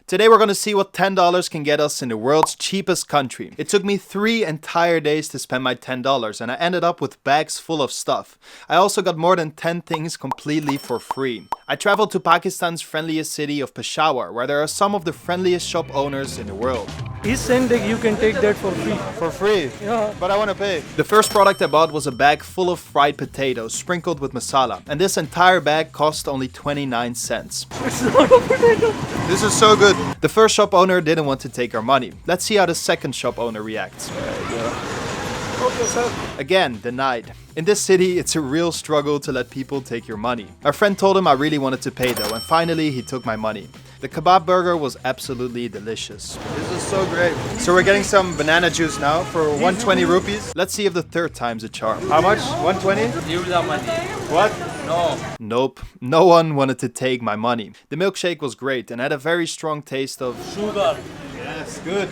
Today we're gonna see what $10 can get us in the world's cheapest country. It took me 3 entire days to spend my $10 and I ended up with bags full of stuff. I also got more than 10 things completely for free. I traveled to Pakistan's friendliest city of Peshawar, where there are some of the friendliest shop owners in the world. He's saying that you can take that for free. For free? Yeah. But I want to pay. The first product I bought was a bag full of fried potatoes sprinkled with masala. And this entire bag cost only 29 cents. It's not a potato. This is so good. The first shop owner didn't want to take our money. Let's see how the second shop owner reacts. Okay, sir. Again, denied. In this city, it's a real struggle to let people take your money. Our friend told him I really wanted to pay though, and finally he took my money. The kebab burger was absolutely delicious. This is so great. So we're getting some banana juice now for 120 rupees. Let's see if the third time's a charm. How much? 120? Give the money. What? No. Nope. No one wanted to take my money. The milkshake was great and had a very strong taste of Sugar. Yes, good.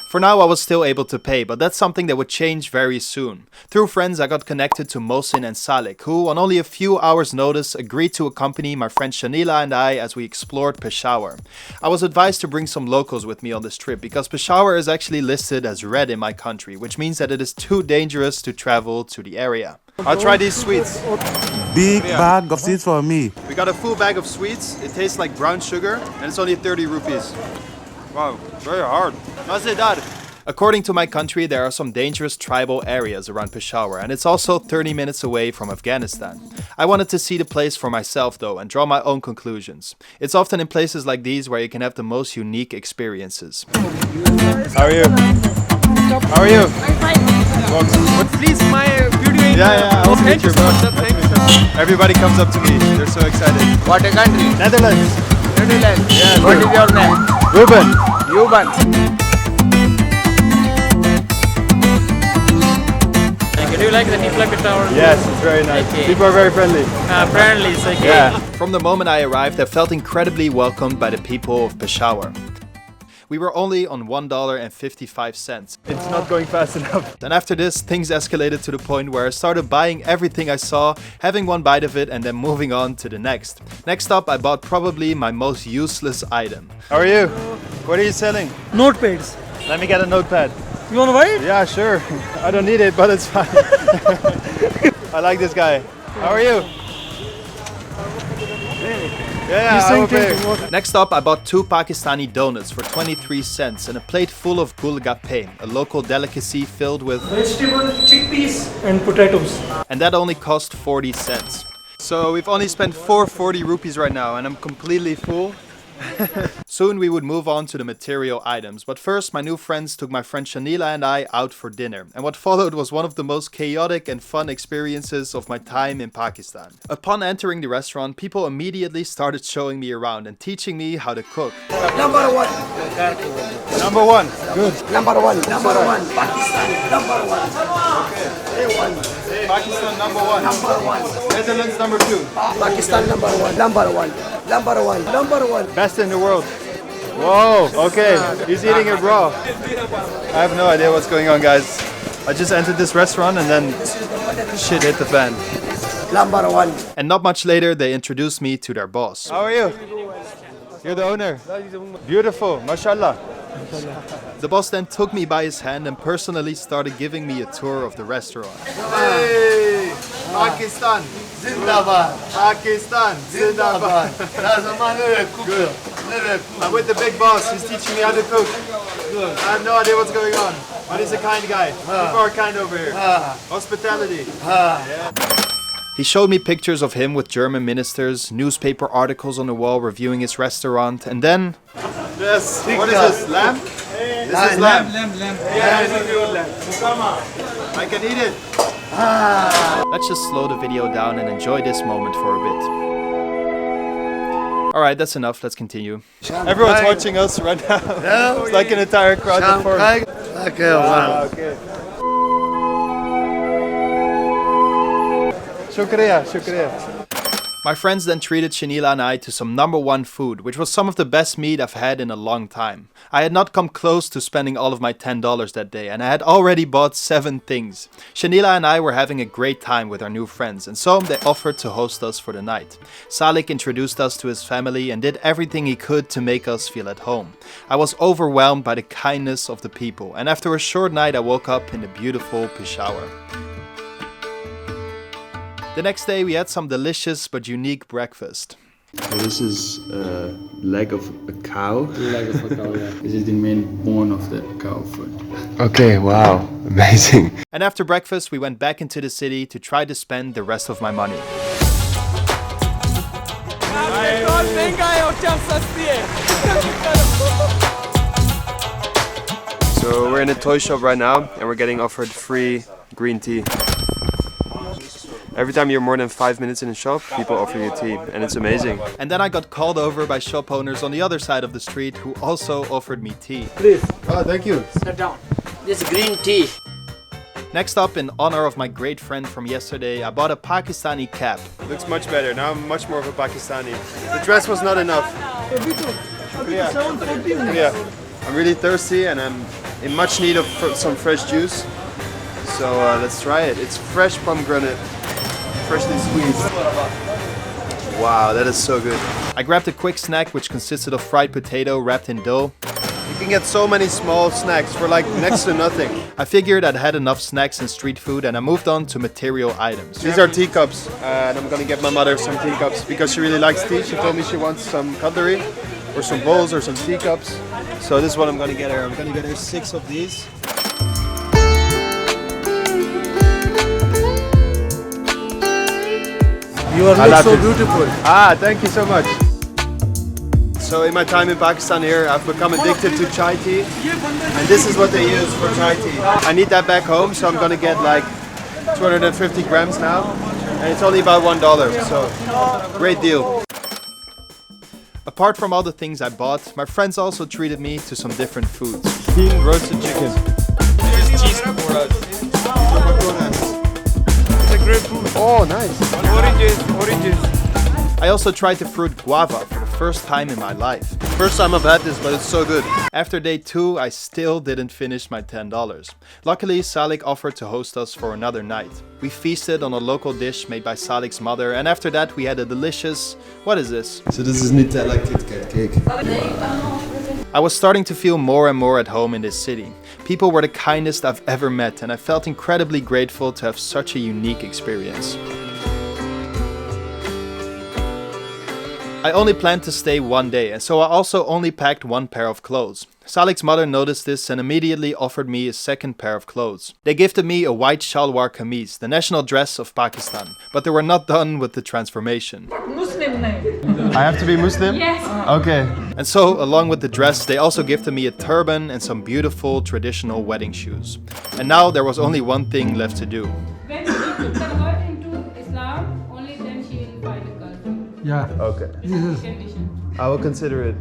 For now, I was still able to pay, but that's something that would change very soon. Through friends, I got connected to Mohsin and Salek, who, on only a few hours' notice, agreed to accompany my friend Shanila and I as we explored Peshawar. I was advised to bring some locals with me on this trip because Peshawar is actually listed as red in my country, which means that it is too dangerous to travel to the area. I'll try these sweets. Big bag of sweets for me. We got a full bag of sweets. It tastes like brown sugar and it's only 30 rupees. Wow, very hard. Mazedar. According to my country, there are some dangerous tribal areas around Peshawar, and it's also 30 minutes away from Afghanistan. I wanted to see the place for myself though and draw my own conclusions. It's often in places like these where you can have the most unique experiences. How are you? How are you? Please, my video. Yeah, I'll meet you, bro. Everybody comes up to me. They're so excited. What a country? Netherlands. Netherlands. Yeah, What is your name? Ruben. Yuban. Do you like the Nifla Tower? Yes, it's very nice. Okay. People are very friendly. Friendly, it's okay. Yeah. From the moment I arrived, I felt incredibly welcomed by the people of Peshawar. We were only on $1.55. It's not going fast enough. And after this, things escalated to the point where I started buying everything I saw, having one bite of it, and then moving on to the next. Next up, I bought probably my most useless item. How are you? What are you selling? Notepads. Let me get a notepad. You want to buy it? Yeah, sure. I don't need it, but it's fine. I like this guy. How are you? Yeah, I will pay. Next up, I bought 2 Pakistani donuts for 23 cents and a plate full of gulgappe, a local delicacy filled with Vegetable, chickpeas, and potatoes. and that only cost 40 cents. So we've only spent 440 rupees right now and I'm completely full. Soon we would move on to the material items, but first my new friends took my friend Shanila and I out for dinner, and what followed was one of the most chaotic and fun experiences of my time in Pakistan. Upon entering the restaurant, people immediately started showing me around and teaching me how to cook. Number one. Number one. Good. Number one. Number one. Pakistan. Number one. Pakistan number one. Number one. Netherlands number 2. Pakistan number one. Number one. Number one. Number one. Best in the world. Whoa, okay. He's eating it raw. I have no idea what's going on, guys. I just entered this restaurant and then shit hit the fan. Number one. And not much later, they introduced me to their boss. How are you? You're the owner. Beautiful, mashallah. The boss then took me by his hand and personally started giving me a tour of the restaurant. Hey, Pakistan, Zindabad. Pakistan, Zindabad. Good. I'm with the big boss. He's teaching me how to cook. I have no idea what's going on, but he's a kind guy. People are kind over here. Hospitality. Yeah. He showed me pictures of him with German ministers, newspaper articles on the wall reviewing his restaurant, and then... Yes, what is this, lamb? This is lamb. Lamb. Yeah, lamb. I can eat it. Let's just slow the video down and enjoy this moment for a bit. Alright, that's enough, let's continue. Everyone's watching us right now. It's like an entire crowd for okay. Shukriya. My friends then treated Shanila and I to some #1 food, which was some of the best meat I've had in a long time. I had not come close to spending all of my $10 that day, and I had already bought 7 things. Shanila and I were having a great time with our new friends, and so they offered to host us for the night. Salik introduced us to his family and did everything he could to make us feel at home. I was overwhelmed by the kindness of the people, and after a short night I woke up in the beautiful Peshawar. The next day we had some delicious but unique breakfast. So this is leg of a cow. Leg of a cow, yeah. This is the main bone of the cow foot. Okay, wow, amazing. And after breakfast we went back into the city to try to spend the rest of my money. So we're in a toy shop right now and we're getting offered free green tea. Every time you're more than 5 minutes in a shop, people offer you tea, and it's amazing. And then I got called over by shop owners on the other side of the street who also offered me tea. Oh, thank you. Sit down. This green tea. Next up, in honor of my great friend from yesterday, I bought a Pakistani cap. Looks much better. Now I'm much more of a Pakistani. The dress was not enough. Yeah. I'm really thirsty and I'm in much need of some fresh juice. So let's try it. It's fresh pomegranate. Freshly squeezed. Wow, that is so good. I grabbed a quick snack which consisted of fried potato wrapped in dough. You can get so many small snacks for like next to nothing. I figured I'd had enough snacks and street food and I moved on to material items. These are teacups and I'm gonna get my mother some teacups because she really likes tea. She told me she wants some cutlery or some bowls or some teacups. So this is what I'm gonna get her. I'm gonna get her 6 of these. You are so beautiful. Ah, thank you so much. So in my time in Pakistan here, I've become addicted to chai tea. And this is what they use for chai tea. I need that back home, so I'm gonna get like 250 grams now. And it's only about $1, so great deal. Apart from all the things I bought, my friends also treated me to some different foods. Roasted chicken. Here's cheese pakoras. It's a great food. Oh, nice. Oranges. I also tried the fruit guava for the first time in my life. First time I've had this, but it's so good. After day 2, I still didn't finish my $10. Luckily, Salik offered to host us for another night. We feasted on a local dish made by Salik's mother, and after that we had a delicious... What is this? So this is Nutella Kit Kat cake. I was starting to feel more and more at home in this city. People were the kindest I've ever met, and I felt incredibly grateful to have such a unique experience. I only planned to stay 1 day, and so I also only packed 1 pair of clothes. Salik's mother noticed this and immediately offered me a second pair of clothes. They gifted me a white shalwar kameez, the national dress of Pakistan, but they were not done with the transformation. I have to be Muslim? Yes. Okay. And so, along with the dress, they also gifted me a turban and some beautiful traditional wedding shoes. And now there was only one thing left to do. When you convert into Islam, only then she will find a girlfriend. Yeah. Okay. Condition. I will consider it.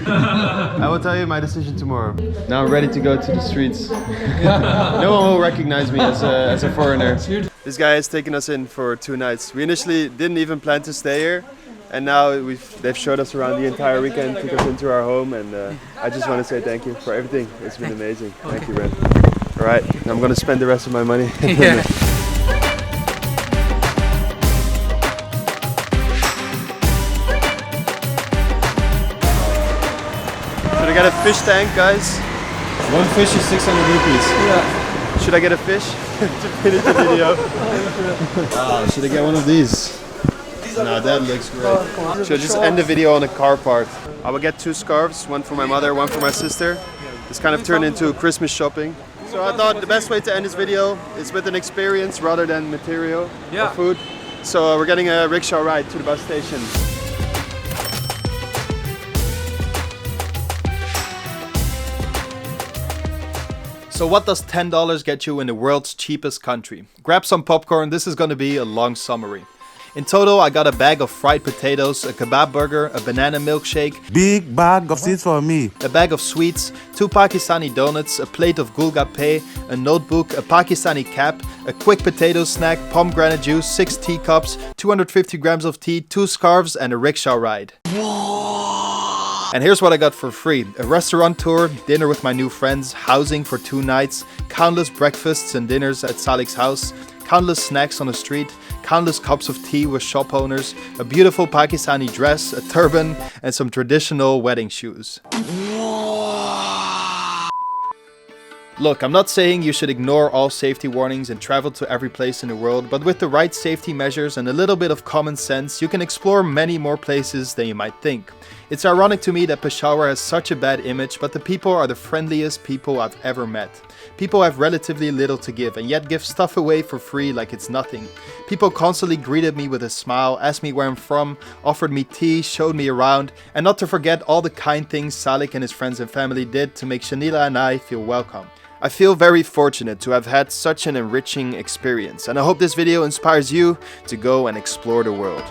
I will tell you my decision tomorrow. Now I'm ready to go to the streets. No one will recognize me as a foreigner. This guy has taken us in for 2 nights. We initially didn't even plan to stay here. And now they've showed us around the entire weekend, took us into our home. And I just want to say thank you for everything. It's been amazing. Thank you, Ren. All right, I'm going to spend the rest of my money. Should I get a fish tank, guys? 1 fish is 600 rupees. Yeah. Should I get a fish to finish the video? Should I get one of these? No, that looks great. Should I just end the video on a car part? I will get 2 scarves, one for my mother, one for my sister. This kind of turned into Christmas shopping. So I thought the best way to end this video is with an experience rather than material or food. So we're getting a rickshaw ride to the bus station. So what does $10 get you in the world's cheapest country? Grab some popcorn, this is gonna be a long summary. In total, I got a bag of fried potatoes, a kebab burger, a banana milkshake, Big bag of seeds for me. a bag of sweets, 2 Pakistani donuts, a plate of gulgappe, a notebook, a Pakistani cap, a quick potato snack, pomegranate juice, 6 teacups, 250 grams of tea, 2 scarves, and a rickshaw ride. And here's what I got for free: a restaurant tour, dinner with my new friends, housing for 2 nights, countless breakfasts and dinners at Salik's house, countless snacks on the street, countless cups of tea with shop owners, a beautiful Pakistani dress, a turban, and some traditional wedding shoes. Look, I'm not saying you should ignore all safety warnings and travel to every place in the world, but with the right safety measures and a little bit of common sense, you can explore many more places than you might think. It's ironic to me that Peshawar has such a bad image, but the people are the friendliest people I've ever met. People have relatively little to give and yet give stuff away for free like it's nothing. People constantly greeted me with a smile, asked me where I'm from, offered me tea, showed me around, and not to forget all the kind things Salik and his friends and family did to make Shanila and I feel welcome. I feel very fortunate to have had such an enriching experience, and I hope this video inspires you to go and explore the world.